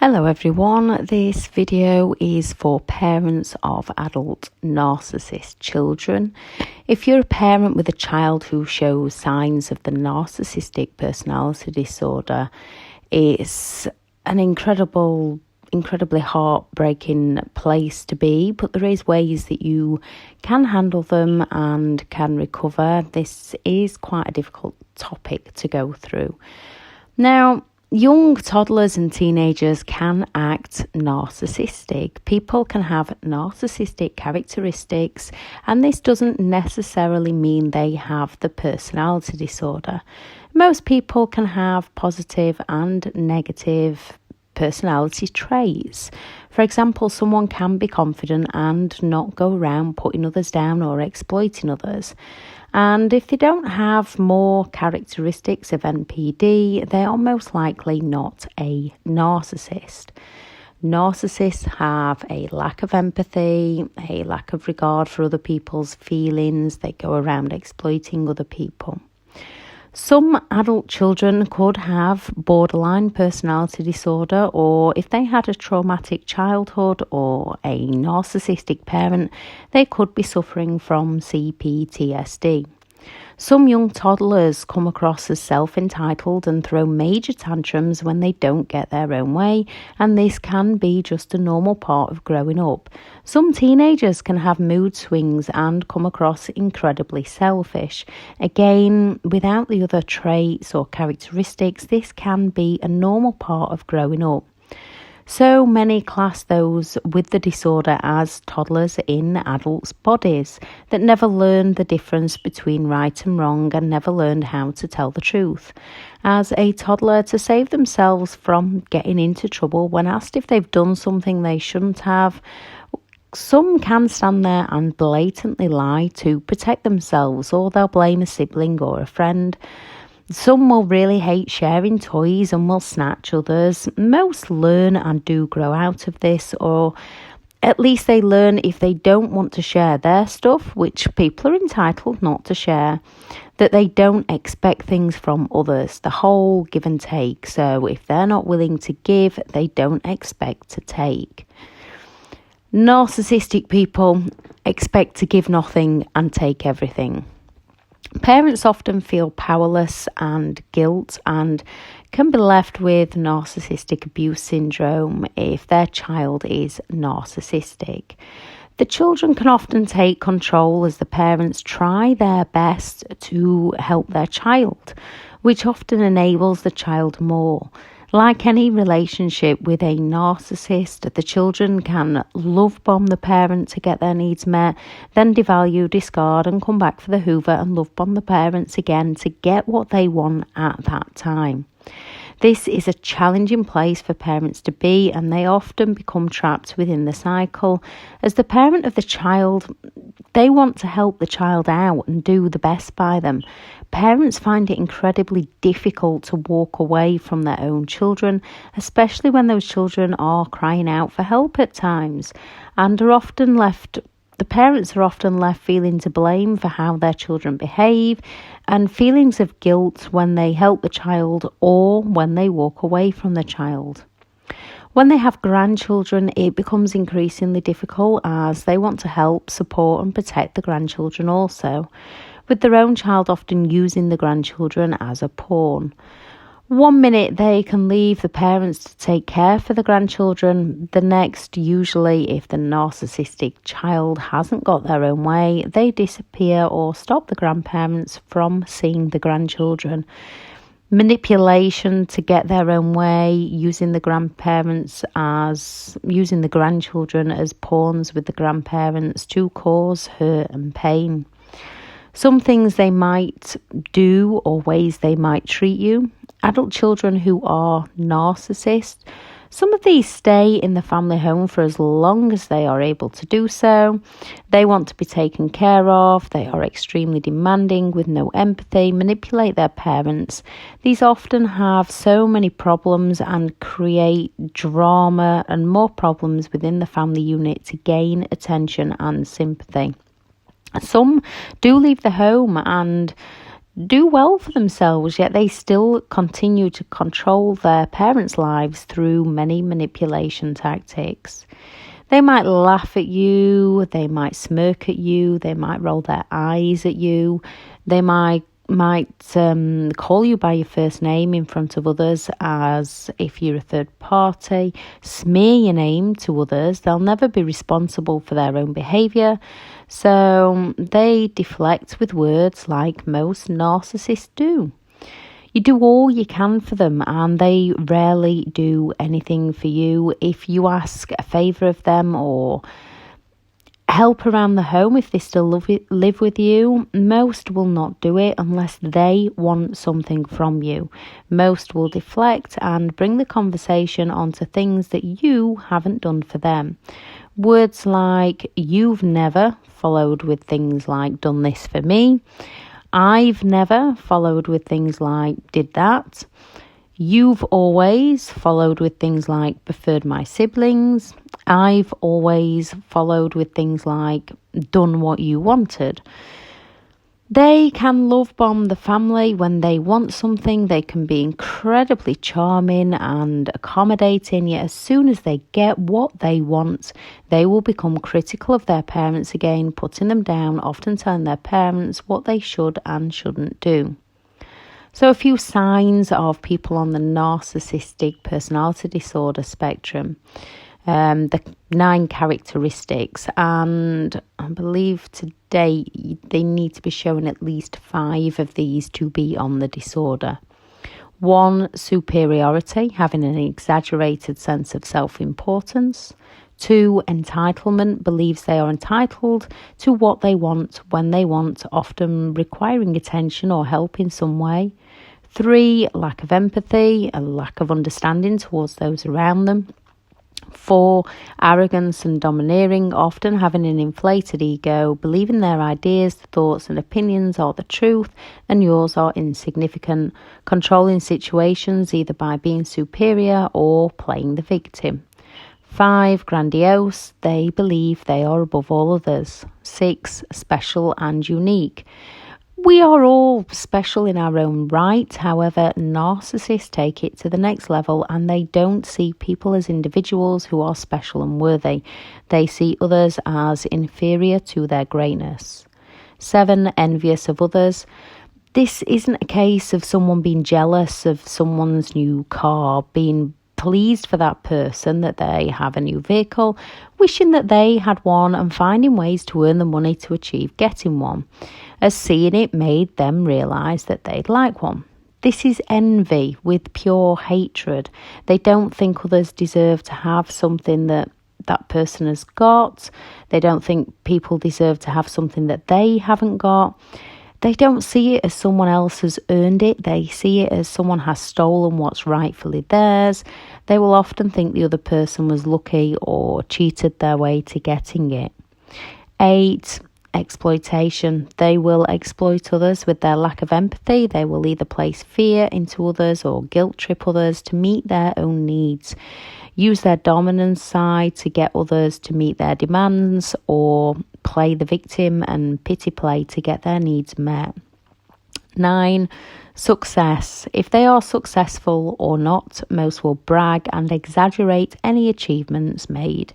Hello everyone, this video is for parents of adult narcissist children. If you're a parent with a child who shows signs of the narcissistic personality disorder, it's an incredibly heartbreaking place to be, but there is ways that you can handle them and can recover. This is quite a difficult topic to go through. Now, young toddlers and teenagers can act narcissistic. People can have narcissistic characteristics, and this doesn't necessarily mean they have the personality disorder. Most people can have positive and negative personality traits. For example, someone can be confident and not go around putting others down or exploiting others. And if they don't have more characteristics of NPD, they are most likely not a narcissist. Narcissists have a lack of empathy, a lack of regard for other people's feelings. They go around exploiting other people. Some adult children could have borderline personality disorder, or if they had a traumatic childhood or a narcissistic parent, they could be suffering from CPTSD. Some young toddlers come across as self-entitled and throw major tantrums when they don't get their own way, and this can be just a normal part of growing up. Some teenagers can have mood swings and come across incredibly selfish. Again, without the other traits or characteristics, this can be a normal part of growing up. So many class those with the disorder as toddlers in adults' bodies that never learned the difference between right and wrong and never learned how to tell the truth. As a toddler, to save themselves from getting into trouble when asked if they've done something they shouldn't have, some can stand there and blatantly lie to protect themselves, or they'll blame a sibling or a friend. Some will really hate sharing toys and will snatch others. Most learn and do grow out of this, or at least they learn if they don't want to share their stuff, which people are entitled not to share, that they don't expect things from others, the whole give and take. So if they're not willing to give, they don't expect to take. Narcissistic people expect to give nothing and take everything. Parents often feel powerless and guilt and can be left with narcissistic abuse syndrome if their child is narcissistic. The children can often take control as the parents try their best to help their child, which often enables the child more. Like any relationship with a narcissist, the children can love bomb the parent to get their needs met, then devalue, discard and come back for the hoover and love bomb the parents again to get what they want at that time. This is a challenging place for parents to be, and they often become trapped within the cycle. As the parent of the child, they want to help the child out and do the best by them. Parents find it incredibly difficult to walk away from their own children, especially when those children are crying out for help at times, and the parents are often left feeling to blame for how their children behave, and feelings of guilt when they help the child or when they walk away from the child. When they have grandchildren, it becomes increasingly difficult as they want to help, support and protect the grandchildren also, with their own child often using the grandchildren as a pawn. 1 minute they can leave the parents to take care for the grandchildren. The next, usually if the narcissistic child hasn't got their own way, they disappear or stop the grandparents from seeing the grandchildren. Manipulation to get their own way, using the grandchildren as pawns with the grandparents to cause hurt and pain. Some things they might do or ways they might treat you. Adult children who are narcissists, some of these stay in the family home for as long as they are able to do so. They want to be taken care of. They are extremely demanding with no empathy, manipulate their parents. These often have so many problems and create drama and more problems within the family unit to gain attention and sympathy. Some do leave the home and do well for themselves, yet they still continue to control their parents' lives through many manipulation tactics. They might laugh at you, they might smirk at you, they might roll their eyes at you, they might call you by your first name in front of others as if you're a third party, smear your name to others. They'll never be responsible for their own behaviour, so they deflect with words like most narcissists do. You do all you can for them and they rarely do anything for you. If you ask a favour of them or help around the home if they still live with you, most will not do it unless they want something from you. Most will deflect and bring the conversation onto things that you haven't done for them. Words like "you've never," followed with things like "done this for me." "I've never," followed with things like "did that." "You've always," followed with things like "preferred my siblings." "I've always," followed with things like "done what you wanted." They can love bomb the family when they want something. They can be incredibly charming and accommodating, yet as soon as they get what they want, they will become critical of their parents again, putting them down, often telling their parents what they should and shouldn't do. So a few signs of people on the narcissistic personality disorder spectrum. The 9 characteristics, and I believe today they need to be showing at least 5 of these to be on the disorder. 1, superiority, having an exaggerated sense of self-importance. 2, entitlement, believes they are entitled to what they want when they want, often requiring attention or help in some way. 3, lack of empathy, a lack of understanding towards those around them. 4, arrogance and domineering, often having an inflated ego, believing their ideas, thoughts and opinions are the truth and yours are insignificant, controlling situations either by being superior or playing the victim. 5, grandiose, they believe they are above all others. 6, special and unique. We are all special in our own right. However, narcissists take it to the next level and they don't see people as individuals who are special and worthy. They see others as inferior to their greatness. 7, envious of others. This isn't a case of someone being jealous of someone's new car, being pleased for that person that they have a new vehicle, wishing that they had one and finding ways to earn the money to achieve getting one, as seeing it made them realise that they'd like one. This is envy with pure hatred. They don't think others deserve to have something that person has got. They don't think people deserve to have something that they haven't got. They don't see it as someone else has earned it. They see it as someone has stolen what's rightfully theirs. They will often think the other person was lucky or cheated their way to getting it. 8, exploitation. They will exploit others with their lack of empathy. They will either place fear into others or guilt trip others to meet their own needs. Use their dominance side to get others to meet their demands or play the victim and pity play to get their needs met. 9, success. If they are successful or not, most will brag and exaggerate any achievements made.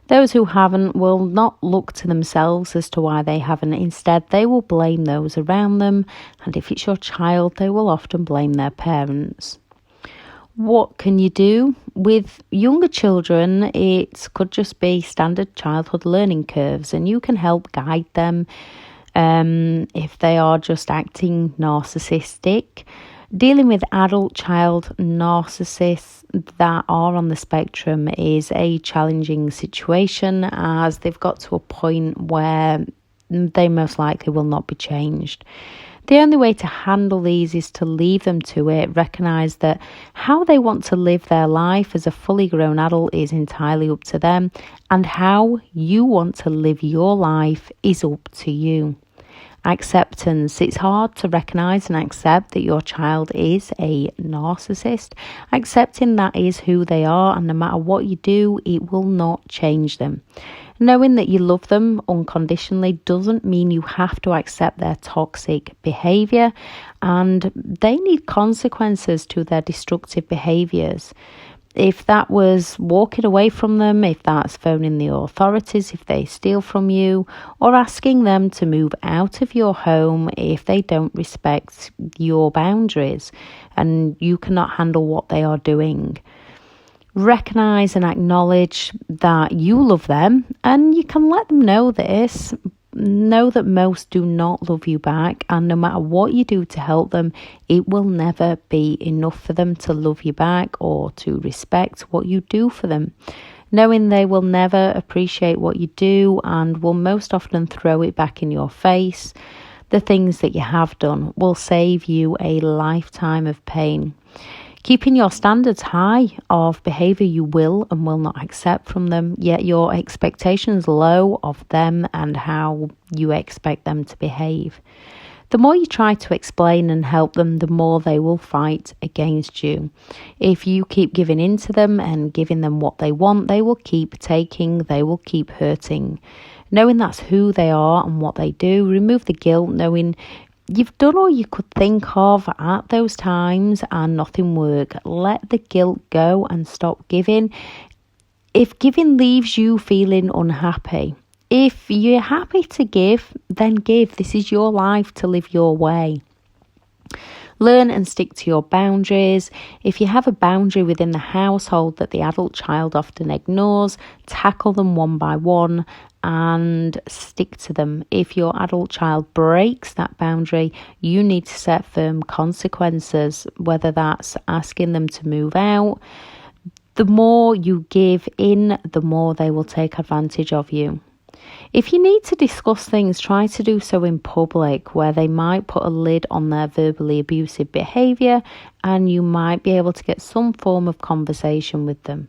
Those who haven't will not look to themselves as to why they haven't. Instead, they will blame those around them, and if it's your child, they will often blame their parents. What can you do? With younger children, it could just be standard childhood learning curves, and you can help guide them if they are just acting narcissistic. Dealing with adult child narcissists that are on the spectrum is a challenging situation, as they've got to a point where they most likely will not be changed. The only way to handle these is to leave them to it, recognise that how they want to live their life as a fully grown adult is entirely up to them, and how you want to live your life is up to you. Acceptance. It's hard to recognise and accept that your child is a narcissist. Accepting that is who they are, and no matter what you do, it will not change them. Knowing that you love them unconditionally doesn't mean you have to accept their toxic behaviour, and they need consequences to their destructive behaviours. If that was walking away from them, if that's phoning the authorities if they steal from you, or asking them to move out of your home if they don't respect your boundaries and you cannot handle what they are doing. Recognise and acknowledge that you love them, and you can let them know this. Know that most do not love you back, and no matter what you do to help them, it will never be enough for them to love you back or to respect what you do for them. Knowing they will never appreciate what you do and will most often throw it back in your face, the things that you have done will save you a lifetime of pain. Keeping your standards high of behaviour you will and will not accept from them, yet your expectations low of them and how you expect them to behave. The more you try to explain and help them, the more they will fight against you. If you keep giving in to them and giving them what they want, they will keep taking, they will keep hurting. Knowing that's who they are and what they do, remove the guilt, knowing you've done all you could think of at those times and nothing worked. Let the guilt go and stop giving. If giving leaves you feeling unhappy, if you're happy to give, then give. This is your life to live your way. Learn and stick to your boundaries. If you have a boundary within the household that the adult child often ignores, tackle them one by one and stick to them. If your adult child breaks that boundary, you need to set firm consequences, whether that's asking them to move out. The more you give in, the more they will take advantage of you. If you need to discuss things, try to do so in public, where they might put a lid on their verbally abusive behaviour and you might be able to get some form of conversation with them.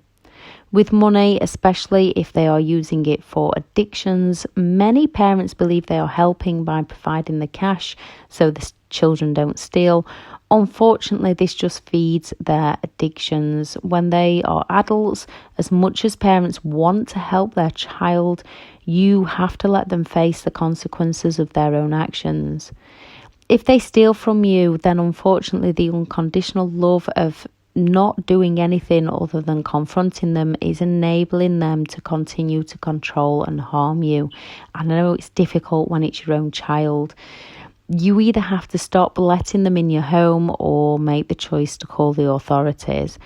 With money, especially if they are using it for addictions, many parents believe they are helping by providing the cash so the children don't steal. Unfortunately, this just feeds their addictions. When they are adults, as much as parents want to help their child, you have to let them face the consequences of their own actions. If they steal from you, then unfortunately the unconditional love of not doing anything other than confronting them is enabling them to continue to control and harm you. I know it's difficult when it's your own child. You either have to stop letting them in your home or make the choice to call the authorities.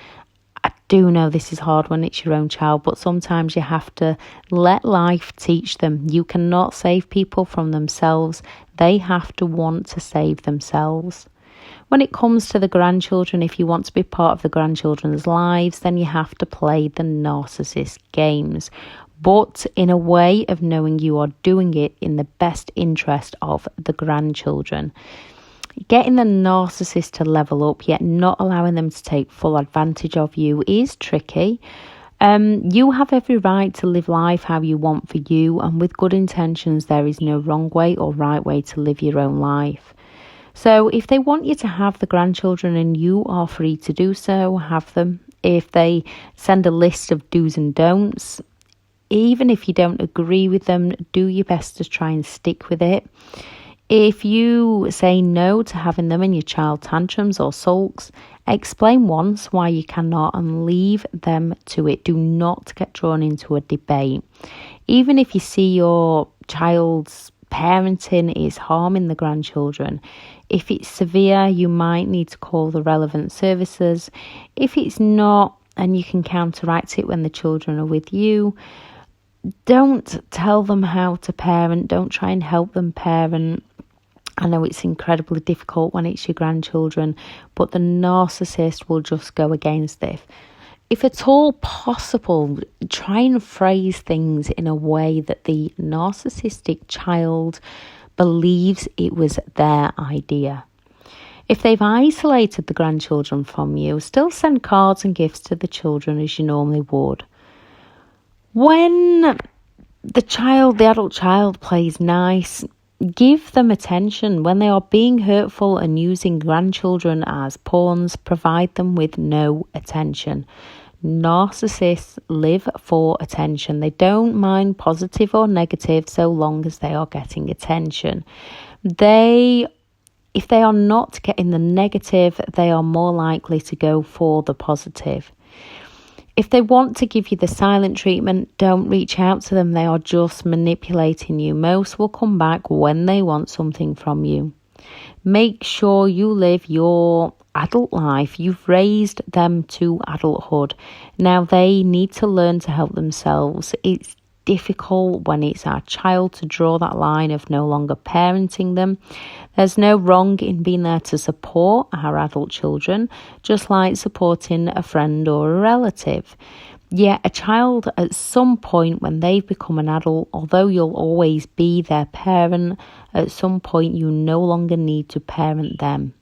I do know this is hard when it's your own child, but sometimes you have to let life teach them. You cannot save people from themselves. They have to want to save themselves. When it comes to the grandchildren, if you want to be part of the grandchildren's lives, then you have to play the narcissist games, but in a way of knowing you are doing it in the best interest of the grandchildren. Getting the narcissist to level up, yet not allowing them to take full advantage of you, is tricky. You have every right to live life how you want for you, and with good intentions, there is no wrong way or right way to live your own life. So if they want you to have the grandchildren and you are free to do so, have them. If they send a list of do's and don'ts, even if you don't agree with them, do your best to try and stick with it. If you say no to having them in your child tantrums or sulks, explain once why you cannot and leave them to it. Do not get drawn into a debate. Even if you see your child's parenting is harming the grandchildren, if it's severe, you might need to call the relevant services. If it's not, and you can counteract it when the children are with you, don't tell them how to parent. Don't try and help them parent. I know it's incredibly difficult when it's your grandchildren, but the narcissist will just go against this. If at all possible, try and phrase things in a way that the narcissistic child believes it was their idea. If they've isolated the grandchildren from you, still send cards and gifts to the children as you normally would. When the adult child plays nice, give them attention. When they are being hurtful and using grandchildren as pawns, provide them with no attention. Narcissists live for attention. They don't mind positive or negative so long as they are getting attention. If they are not getting the negative, they are more likely to go for the positive. If they want to give you the silent treatment, don't reach out to them. They are just manipulating you. Most will come back when they want something from you. Make sure you live your adult life. You've raised them to adulthood. Now they need to learn to help themselves. It's difficult when it's our child to draw that line of no longer parenting them. There's no wrong in being there to support our adult children, just like supporting a friend or a relative. Yet a child at some point when they've become an adult, although you'll always be their parent, at some point you no longer need to parent them.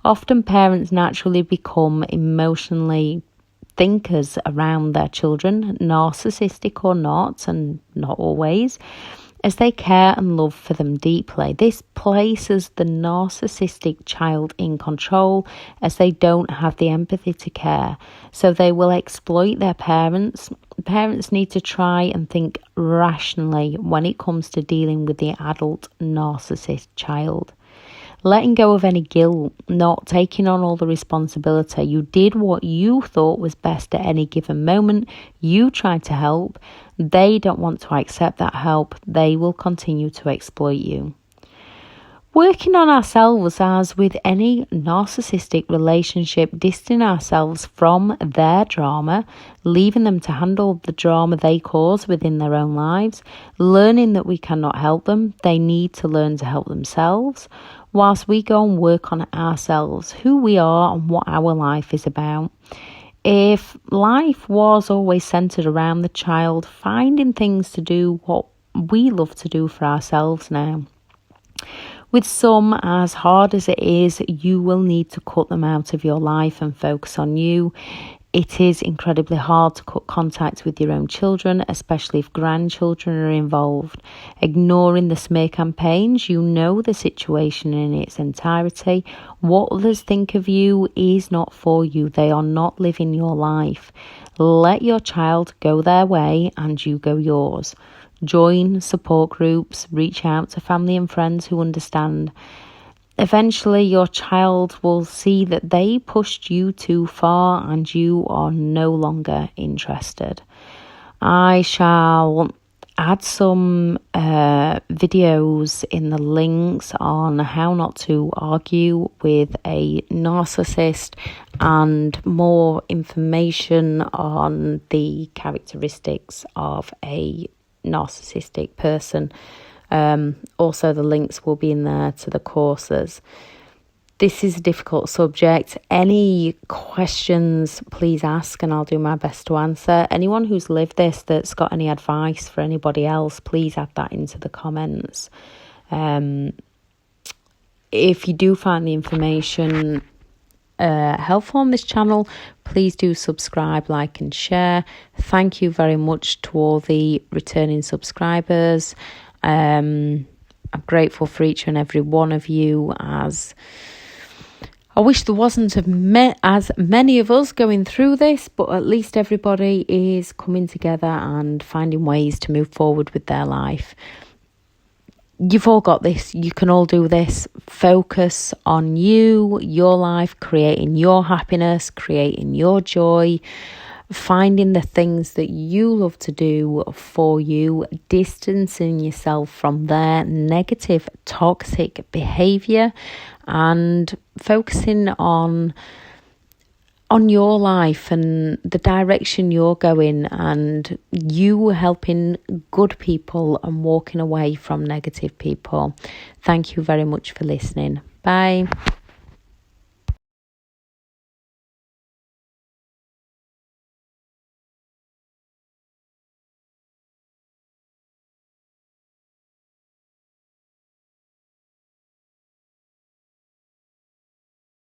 Often parents naturally become emotionally thinkers around their children, narcissistic or not, and not always, as they care and love for them deeply. This places the narcissistic child in control as they don't have the empathy to care. So they will exploit their parents. Parents need to try and think rationally when it comes to dealing with the adult narcissist child. Letting go of any guilt, not taking on all the responsibility. You did what you thought was best at any given moment. You tried to help. They don't want to accept that help. They will continue to exploit you. Working on ourselves, as with any narcissistic relationship, distancing ourselves from their drama, leaving them to handle the drama they cause within their own lives, learning that we cannot help them. They need to learn to help themselves, whilst we go and work on ourselves, who we are and what our life is about. If life was always centered around the child, finding things to do what we love to do for ourselves now. With some, as hard as it is, you will need to cut them out of your life and focus on you. It is incredibly hard to cut contact with your own children, especially if grandchildren are involved. Ignoring the smear campaigns, you know the situation in its entirety. What others think of you is not for you. They are not living your life. Let your child go their way and you go yours. Join support groups, reach out to family and friends who understand. Eventually, your child will see that they pushed you too far and you are no longer interested. I shall add some videos in the links on how not to argue with a narcissist and more information on the characteristics of a narcissistic person. Also, the links will be in there to the courses. This is a difficult subject. Any questions, please ask and I'll do my best to answer. Anyone who's lived this that's got any advice for anybody else, please add that into the comments. If you do find the information helpful on this channel, please do subscribe, like and share. Thank you very much to all the returning subscribers. I'm grateful for each and every one of you, as I wish there wasn't as many of us going through this, but at least everybody is coming together and finding ways to move forward with their life. You've all got this. You can all do this. Focus on you, your life, creating your happiness, creating your joy, finding the things that you love to do for you, distancing yourself from their negative, toxic behaviour and focusing on your life and the direction you're going, and you helping good people and walking away from negative people. Thank you very much for listening. Bye.